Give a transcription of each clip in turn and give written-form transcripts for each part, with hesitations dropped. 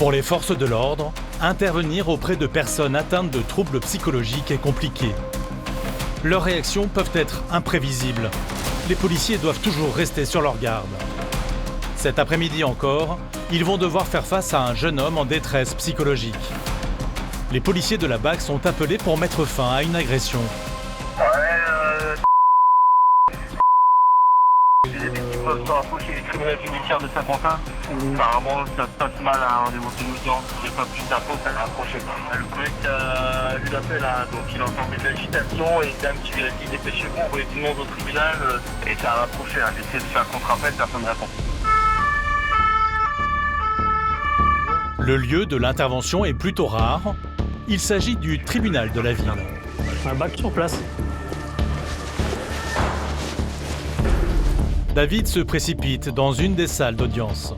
Pour les forces de l'ordre, intervenir auprès de personnes atteintes de troubles psychologiques est compliqué. Leurs réactions peuvent être imprévisibles. Les policiers doivent toujours rester sur leur garde. Cet après-midi encore, ils vont devoir faire face à un jeune homme en détresse psychologique. Les policiers de la BAC sont appelés pour mettre fin à une agression. Les victimes sont approchées des tribunaux judiciaires de Saint-Quentin. Apparemment, ça se passe mal à un rendez-vous de l'audience. Il n'y a pas plus d'infos, ça l'a approché. Le collègue a eu l'appel, donc il a entendu de l'agitation et une dame qui vérifie dépêchez-vous, envoyez tout le monde au tribunal et ça a rapproché. J'ai essayé de faire un contre-appel, personne ne répond. Le lieu de l'intervention est plutôt rare. Il s'agit du tribunal de la ville. Un bac sur place. David se précipite dans une des salles d'audience.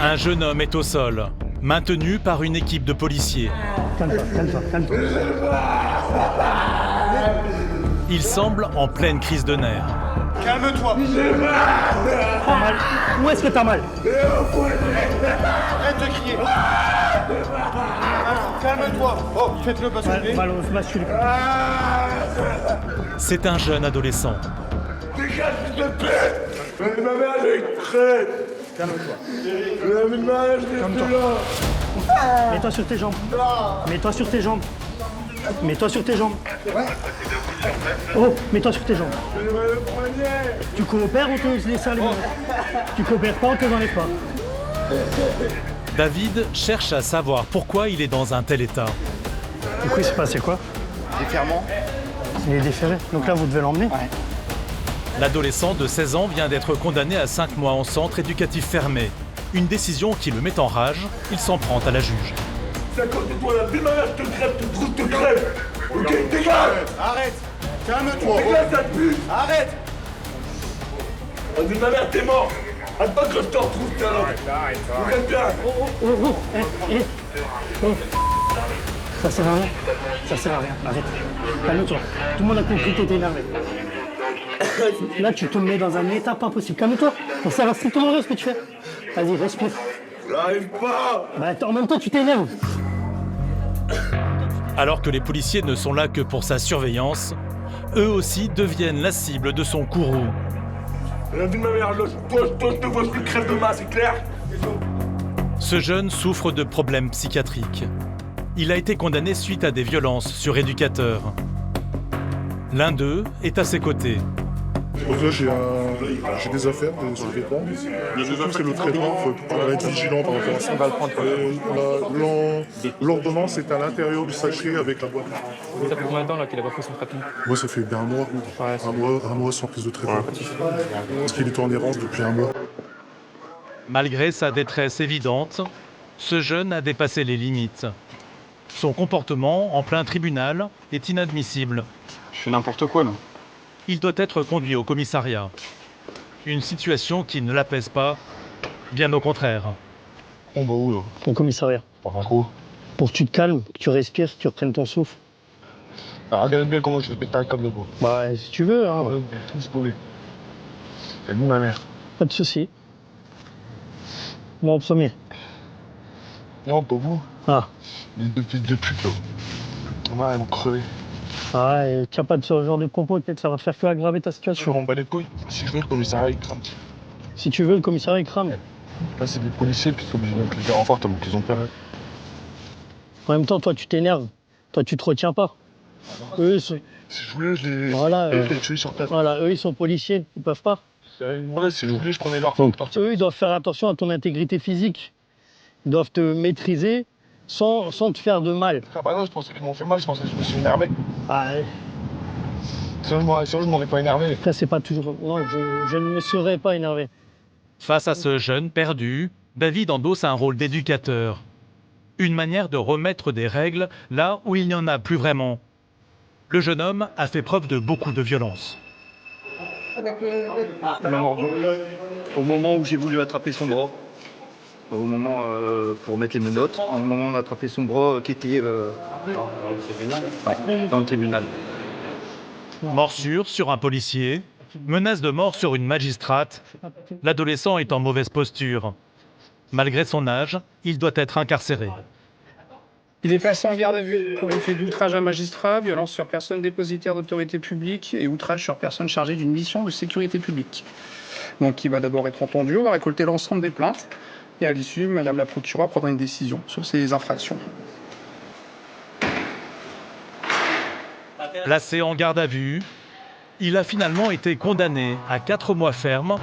Un jeune homme est au sol, maintenu par une équipe de policiers. Calme-toi. Il semble en pleine crise de nerfs. Calme-toi. T'as mal. Où est-ce que t'as mal? Arrête de crier. Calme-toi. Oh, faites-le basculer. Balance, bascule. C'est un jeune adolescent. Dégage, s'il te plaît. Ma mère, elle est prête. Calme-toi. Ma mère, je l'ai fait là. Mets-toi sur tes jambes. Mets-toi sur tes jambes. Mets-toi sur tes jambes. Oh, mets-toi sur tes jambes. Tu coopères, on te laisse aller. Tu coopères pas, on te enlève pas. David cherche à savoir pourquoi il est dans un tel état. Du coup, il s'est passé quoi? Déferment. Il est déféré. Donc là, vous devez l'emmener. Ouais. L'adolescent de 16 ans vient d'être condamné à 5 mois en centre éducatif fermé. Une décision qui le met en rage, il s'en prend à la juge. C'est à cause de toi, la vie de ma mère, je te crève, te crève. Ok, dégage. Arrête. Calme-toi. Dégage, sale pute. Arrête. La vie de ma mère, t'es mort. Attends que je te retrouve, t'es là. Regarde bien. Ça sert à rien. Ça sert à rien. Arrête. Calme-toi. Tout le monde a compris que t'étais énervé. Là, tu te mets dans un état pas possible. Calme-toi. Ça sert à strictement rien ce que tu fais. Vas-y, respire. J'arrive pas. Bah, attends, en même temps, tu t'énerves. Alors que les policiers ne sont là que pour sa surveillance, eux aussi deviennent la cible de son courroux. La vie de ma mère, là, toi, je te vois, je te crève de main, c'est clair. Ce jeune souffre de problèmes psychiatriques. Il a été condamné suite à des violences sur éducateurs. L'un d'eux est à ses côtés. Donc là, j'ai des affaires sur le vêtement. C'est le traitement, il faut être vigilant par rapport à ça. L'ordonnance est à l'intérieur du sachet avec la boîte. Ça fait combien de temps là qu'il a pas pris son traitement? Moi, ça fait bien un mois. Un mois sans prise de traitement. Parce qu'il est en errance depuis un mois. Malgré sa détresse évidente, ce jeune a dépassé les limites. Son comportement en plein tribunal est inadmissible. Je fais n'importe quoi là. Il doit être conduit au commissariat. Une situation qui ne l'apaise pas, bien au contraire. On va où là? Au commissariat. Par trop. Pour que tu te calmes, que tu respires, que tu reprennes ton souffle. Ah, regarde bien comment je vais péter un câble de bois. Bah, si tu veux, hein. Ouais, tout se brûler. C'est nous, ma mère. Pas de soucis. Moi en premier. Non, pas vous. Ah. Les deux fils de pute là. Ouais, ils vont crever. Ah, et tiens pas de ce genre de propos, peut-être ça va faire que aggraver ta Je situation. m'en bats les couilles. Si je veux, le commissariat, il crame. Si tu veux, le commissariat il crame. Là, c'est des policiers, puis ils sont obligés de les faire en force, tellement qu'ils ont peur. En même temps, toi tu t'énerves. Toi tu te retiens pas. Eux, Si je voulais, je les... Voilà, je les tuer sur place. voilà, eux ils sont policiers, ils peuvent pas. Voilà, si je voulais, je prenais leur Donc, partir. eux ils doivent faire attention à ton intégrité physique. Ils doivent te maîtriser sans te faire de mal. Ah bah non, je pensais qu'ils m'ont fait mal, je pensais que je me suis énervé. Ah, Sinon, je m'aurais pas énervé. ça c'est pas toujours... Non, je ne me serais pas énervé. Face à ce jeune perdu, David endosse un rôle d'éducateur. Une manière de remettre des règles là où il n'y en a plus vraiment. Le jeune homme a fait preuve de beaucoup de violence. Au moment où j'ai voulu attraper son bras, au moment pour mettre les menottes, au moment où on a attrapé son bras qui était dans le tribunal. Ouais, dans le tribunal. Morsure sur un policier, menace de mort sur une magistrate. L'adolescent est en mauvaise posture. Malgré son âge, il doit être incarcéré. Il est placé en garde à vue pour effet d'outrage à magistrat, violence sur personne dépositaire d'autorité publique et outrage sur personne chargée d'une mission de sécurité publique. Donc il va d'abord être entendu, on va récolter l'ensemble des plaintes et à l'issue, Madame la procureure prendra une décision sur ces infractions. Placé en garde à vue, il a finalement été condamné à 4 mois ferme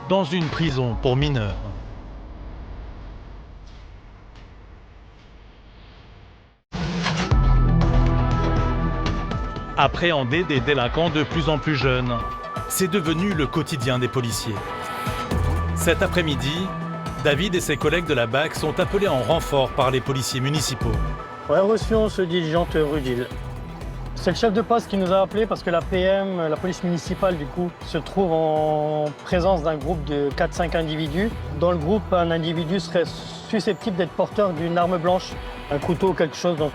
dans une prison pour mineurs. Appréhender des délinquants de plus en plus jeunes, c'est devenu le quotidien des policiers. Cet après-midi, David et ses collègues de la BAC sont appelés en renfort par les policiers municipaux. Ouais, reçu, on se diligente rue d'Île. C'est le chef de poste qui nous a appelés parce que la PM, la police municipale du coup, se trouve en présence d'un groupe de 4-5 individus. Dans le groupe, un individu serait susceptible d'être porteur d'une arme blanche, un couteau ou quelque chose. Donc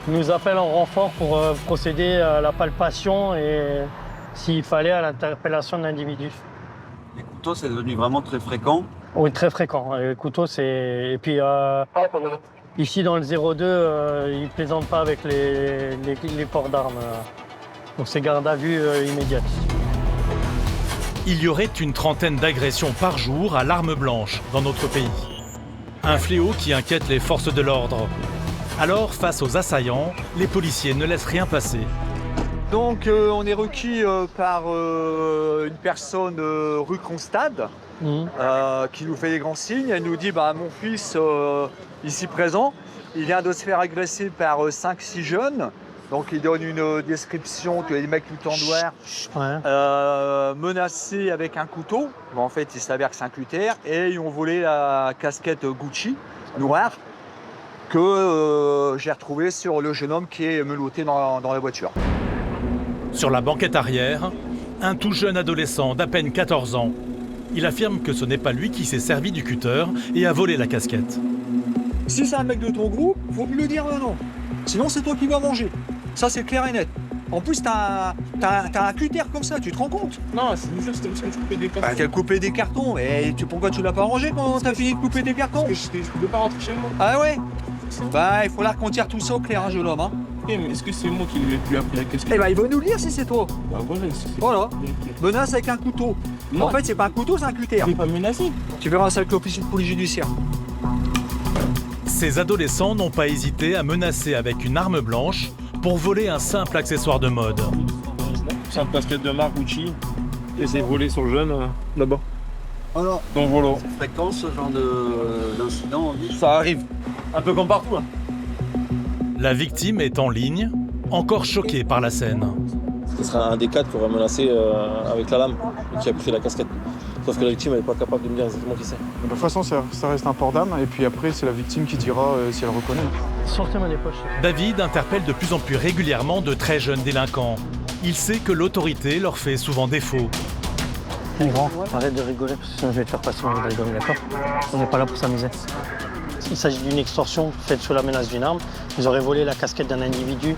il nous appelle en renfort pour procéder à la palpation et s'il fallait à l'interpellation de l'individu. Les couteaux, c'est devenu vraiment très fréquent. Oui, très fréquent. Les couteaux, c'est... Et puis ici, dans le 02, ils ne plaisantent pas avec les ports d'armes. Donc c'est garde à vue immédiate. Il y aurait une trentaine d'agressions par jour à l'arme blanche dans notre pays. Un fléau qui inquiète les forces de l'ordre. Alors, face aux assaillants, les policiers ne laissent rien passer. Donc on est requis par une personne rue Constade qui nous fait des grands signes. Elle nous dit mon fils ici présent, il vient de se faire agresser par 5-6 jeunes. Donc il donne une description que les mecs tout en noir menacés avec un couteau. En fait il s'avère que c'est un cutter et ils ont volé la casquette Gucci noire que j'ai retrouvée sur le jeune homme qui est menotté dans la voiture. Sur la banquette arrière, un tout jeune adolescent d'à peine 14 ans. Il affirme que ce n'est pas lui qui s'est servi du cutter et a volé la casquette. Si c'est un mec de ton groupe, faut me le dire non. Sinon c'est toi qui vas manger. Ça c'est clair et net. En plus t'as un cutter comme ça, tu te rends compte? Non, c'est juste que je coupais des cartons. T'as coupé des cartons, et pourquoi tu l'as pas rangé quand t'as fini de couper des cartons? Parce que je ne peux pas rentrer chez moi. Ah ouais? Il faut là qu'on tire tout ça au clair, jeune homme. Ok, mais est-ce que c'est moi qui lui ai appris la casquette? Il va nous le dire si c'est toi. Voilà. Menace avec un couteau. Non. En fait, c'est pas un couteau, c'est un cutter. Je vais pas menacer. Tu verras ça avec l'officier de police judiciaire. Ces adolescents n'ont pas hésité à menacer avec une arme blanche pour voler un simple accessoire de mode. Simple casquette de marque Gucci. Et c'est volé sur le jeune là-bas. Voilà. Donc voilà. C'est fréquent ce genre d'incident. Ça arrive. Un peu comme partout. La victime est en ligne, encore choquée par la scène. Ce sera un des 4 qui aura menacé avec la lame et qui a pris la casquette. Sauf que la victime n'est pas capable de me dire exactement qui c'est. De toute façon, ça reste un port d'âme, et puis après, c'est la victime qui dira si elle reconnaît. Sortez-moi des poches. David interpelle de plus en plus régulièrement de très jeunes délinquants. Il sait que l'autorité leur fait souvent défaut. Hey, grand, arrête de rigoler, parce que sinon je vais te faire passer mon d'album, d'accord? On n'est pas là pour s'amuser. Il s'agit d'une extorsion faite sous la menace d'une arme. Ils auraient volé la casquette d'un individu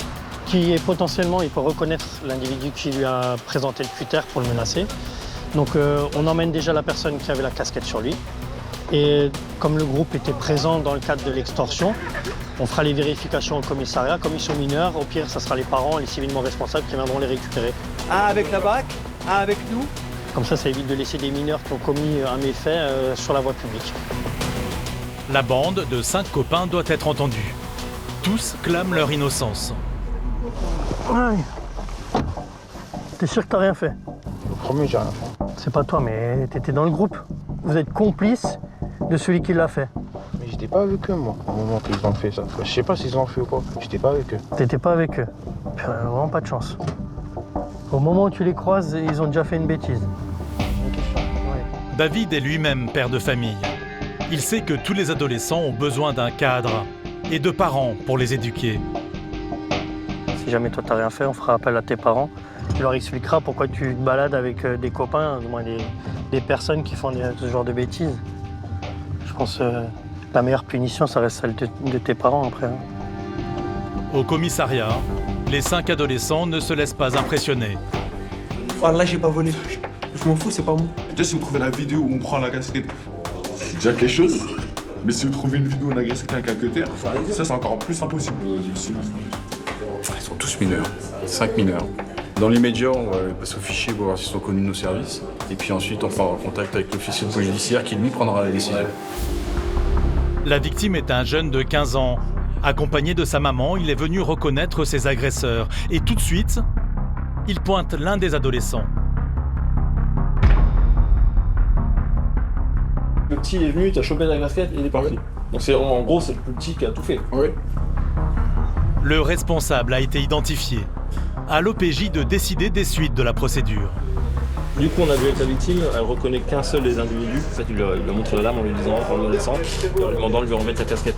qui est potentiellement, il peut reconnaître l'individu qui lui a présenté le cutter pour le menacer. Donc on emmène déjà la personne qui avait la casquette sur lui. Et comme le groupe était présent dans le cadre de l'extorsion, on fera les vérifications au commissariat. Comme ils sont mineurs, au pire, ça sera les parents, les civilement responsables qui viendront les récupérer. Un avec la BAC, un avec nous. Comme ça évite de laisser des mineurs qui ont commis un méfait sur la voie publique. La bande de 5 copains doit être entendue. Tous clament leur innocence. Ouais. T'es sûr que t'as rien fait? Le premier, j'ai rien fait. C'est pas toi, mais t'étais dans le groupe. Vous êtes complice de celui qui l'a fait. Mais j'étais pas avec eux, moi, au moment qu'ils ont fait ça. Je sais pas s'ils l'ont fait ou pas. J'étais pas avec eux. T'étais pas avec eux. Vraiment pas de chance. Au moment où tu les croises, ils ont déjà fait une bêtise. David est lui-même père de famille. Il sait que tous les adolescents ont besoin d'un cadre et de parents pour les éduquer. Si jamais toi t'as rien fait, on fera appel à tes parents. Tu leur expliqueras pourquoi tu te balades avec des copains, du moins des personnes qui font ce genre de bêtises. Je pense que la meilleure punition, ça reste celle de tes parents après. Au commissariat, Les 5 adolescents ne se laissent pas impressionner. Ah là, j'ai pas volé. Je m'en fous, c'est pas moi. Déjà, si vous trouvez la vidéo où on prend la casquette, c'est déjà quelque chose. Mais si vous trouvez une vidéo où on agresse quelqu'un avec un cutter, ça c'est encore plus impossible. Ils sont tous mineurs, 5 mineurs. Dans l'immédiat, on va passer au fichier pour voir s'ils sont connus de nos services. Et puis ensuite, on prendra contact avec l'officier de police judiciaire qui lui prendra la décision. La victime est un jeune de 15 ans. Accompagné de sa maman, il est venu reconnaître ses agresseurs. Et tout de suite, il pointe l'un des adolescents. Le petit est venu, il t'a chopé la casquette et il est parti. Donc en gros, c'est le plus petit qui a tout fait. Oui. Le responsable a été identifié. À l'OPJ de décider des suites de la procédure. Du coup, on a vu avec la victime, elle reconnaît qu'un seul des individus. En fait, il lui a montré la lame en lui disant en lui descendre, en lui demandant de lui remettre la casquette.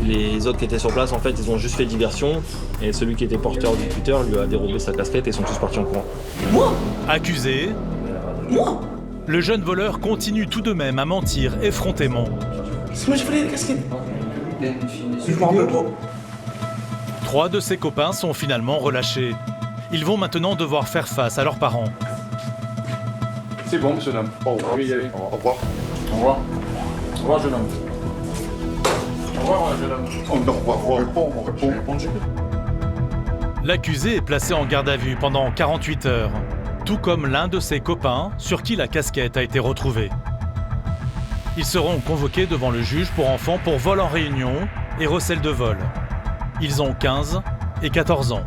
Les autres qui étaient sur place, en fait, ils ont juste fait diversion. Et celui qui était porteur du cutter lui a dérobé sa casquette et ils sont tous partis en courant. Moi ? Accusé ? Moi ? Le jeune voleur continue tout de même à mentir effrontément. C'est moi, j'ai volé la casquette. Je m'en rappelle pas. 3 de ses copains sont finalement relâchés. Ils vont maintenant devoir faire face à leurs parents. C'est bon, monsieur l'homme. Au revoir. Oui, allez. Au revoir. Au revoir. Au revoir, jeune homme. Au revoir, jeune homme. On répond. L'accusé est placé en garde à vue pendant 48 heures, tout comme l'un de ses copains sur qui la casquette a été retrouvée. Ils seront convoqués devant le juge pour enfants pour vol en réunion et recel de vol. Ils ont 15 et 14 ans.